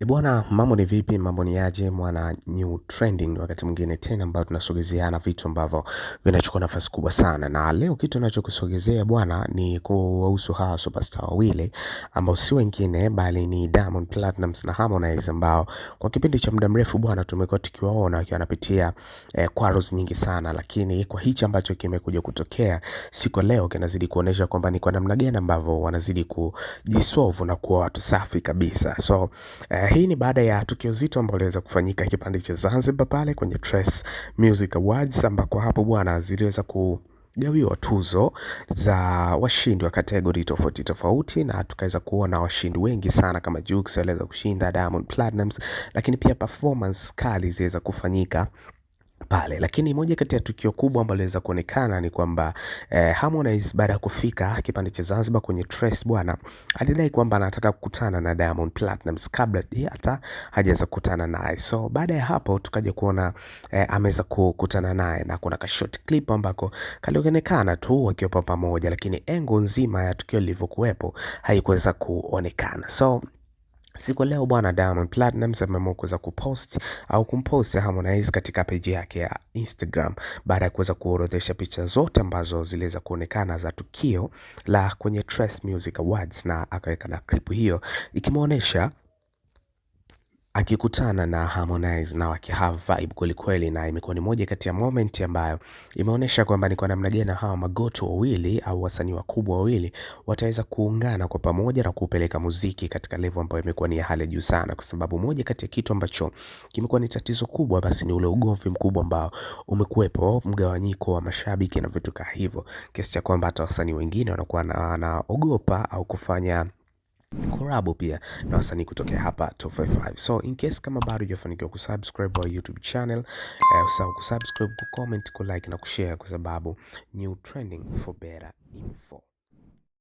Bwana, mambo ni vipi, mambo ni aje, mwana new trending wakati mwingine tena ambao tunasogezeana vitu ambavyo vinachukua nafasi kubwa sana. Na leo kitu ninachokusogezea bwana ni kuhusu hawa superstar wawili ambao si wengine bali ni Diamond Platnumz na Harmonize ambao kwa kipindi cha muda mrefu bwana tumekuwa tukiwaona wakiwa wanapitia quarrels nyingi sana, lakini kwa hichi ambacho kimekuja kutokea siku ya leo kinazidi kuonesha kwamba ni kwa namna gani ambavyo wanazidi kujisolve na kuwa watu safi kabisa. So hii ni baada ya tukio zito ambalo liweza kufanyika kipande cha Zanzibar pale kwenye Trace Music Awards, ambako hapo bwana ziliweza kugawiwa tuzo za washindi wa kategori tofauti tofauti, na tukaweza kuona washindi wengi sana kama Jux aliweza kushinda, Diamond Platnumz, lakini pia performance kali ziweza kufanyika pale. Lakini moja kati ya tukio kubwa ambalo liweza kuonekana ni kwamba Harmonize baada ya kufika kipande cha Zanzibar kwenye Trace bwana alidai kwamba anataka kukutana na Diamond Platnumz kabla hata hajaweza kukutana naye. So baada ya hapo tukaja kuona ameweza kukutana naye na kuna ka short clip ambako kalionekana tu wakiwa pamoja, lakini engo nzima ya tukio lilivyokuwepo haikuweza kuonekana. So siku leo bwana Diamond Platnumz ameamua kuweza kupost au kumpost Harmonize katika page yake ya Instagram baada ya kuweza kuorodhesha picha zote ambazo ziliweza kuonekana za tukio la kwenye Trace Music Awards, na akaweka na clip hiyo ikimuonesha akikutana na Harmonize na wakihave vibe kweli kweli, na imekuwa ni moja kati ya moment ambayo imeonyesha kwamba ni kwa namna gani hawa magoto wawili au wasanii wakubwa wawili wataweza kuungana kwa pamoja na kupeleka muziki katika level ambayo imekuwa ni ya hali juu sana, kwa sababu moja kati ya kitu ambacho kimekuwa ni tatizo kubwa basi ni ule ugomvi mkubwa ambao umekuwepo, mgawanyiko wa mashabiki na vitu kama hivyo, kiasi cha kwamba hata wasanii wengine wanakuwa wanaogopa au kufanya collab pia na wasanii kutokea hapa 255. So in case kama bado hujafanikiwa kusubscribe our YouTube channel, usahau kusubscribe, kucomment, kulike na kushare, kwa sababu new trending for better info.